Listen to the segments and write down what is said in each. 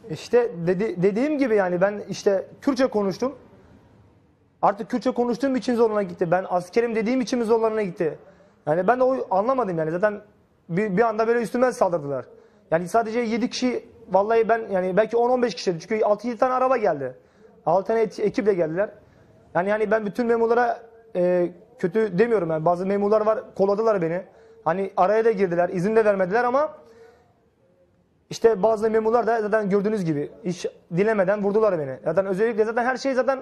İşte dediğim gibi yani ben işte Kürtçe konuştum. Artık Kürtçe konuştuğum için zoruna gitti. Ben askerim dediğim için mi zorlarına gitti? Yani ben de anlamadım yani. Zaten bir anda böyle üstüme saldırdılar. Yani sadece 7 kişi vallahi ben yani belki 10-15 kişiydi. Çünkü 6-7 tane araba geldi. 6 tane ekiple geldiler. Yani ben bütün memurlara kötü demiyorum yani. Bazı memurlar var kolladılar beni. Hani araya da girdiler, izin de vermediler ama işte bazı memurlar da zaten gördüğünüz gibi hiç dilemeden vurdular beni. Zaten özellikle zaten her şey zaten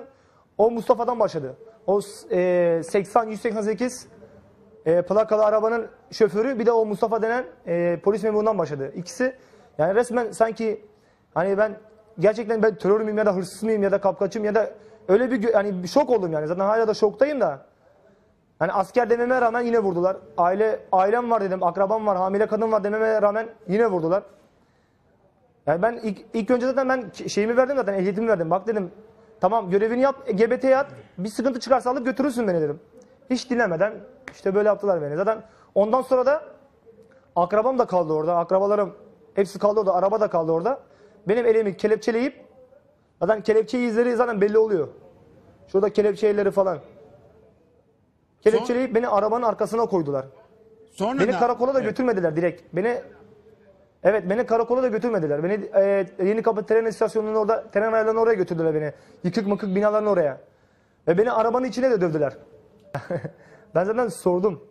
o Mustafa'dan başladı. O 188 plakalı arabanın şoförü bir de o Mustafa denen polis memurundan başladı. İkisi yani resmen sanki hani ben gerçekten ben terör müyüm ya da hırsız mıyım ya da kapkaçım ya da öyle bir yani şok oldum yani. Zaten hala da şoktayım da. Hani asker dememe rağmen yine vurdular. Ailem var dedim, akrabam var, hamile kadın var dememe rağmen yine vurdular. Yani ben ilk önce zaten ben şeyimi verdim zaten ehliyetimi verdim. Bak dedim tamam görevini yap GBT'ye at bir sıkıntı çıkarsa alıp götürürsün beni dedim. Hiç dinlemeden işte böyle yaptılar beni. Zaten ondan sonra da akrabam da kaldı orada. Akrabalarım hepsi kaldı orada. Araba da kaldı orada. Benim elimi kelepçeleyip zaten kelepçe izleri zaten belli oluyor. Şurada kelepçe izleri falan. Kelepçeleyip beni arabanın arkasına koydular. Sonra Beni karakola da götürmediler direkt. Beni karakola da götürmediler. Beni Yenikapı tren istasyonunun orada, tren raylarının oraya götürdüler beni. Yıkık mıkık binaların oraya. Ve beni arabanın içine de dövdüler. Ben zaten sordum.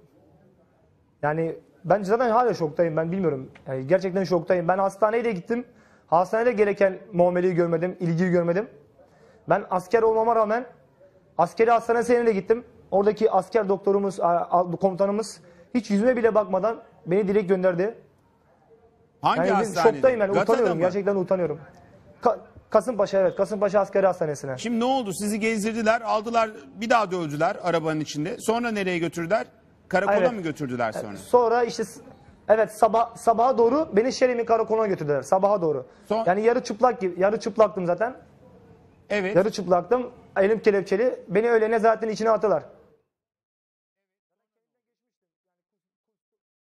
Yani ben zaten hala şoktayım. Ben bilmiyorum. Yani gerçekten şoktayım. Ben hastaneye de gittim. Hastanede gereken muameleyi görmedim, ilgiyi görmedim. Ben asker olmama rağmen askeri hastanesine de gittim. Oradaki asker doktorumuz, komutanımız hiç yüzüme bile bakmadan beni direkt gönderdi. Hangi Yani hastanede? şoktayım yani Gata'da utanıyorum. mı? Gerçekten utanıyorum. Kasımpaşa evet. Kasımpaşa Askeri Hastanesi'ne. Şimdi ne oldu? Sizi gezdirdiler, aldılar, bir daha dövdüler arabanın içinde. Sonra nereye götürdüler? Karakola Evet. mı götürdüler sonra? Sonra işte evet sabaha doğru beni Şerimi karakoluna götürdüler. Sabaha doğru. Yani yarı çıplaktım zaten. Evet. Yarı çıplaktım. Elim kelepçeli. Beni öyle nezaretin içine attılar.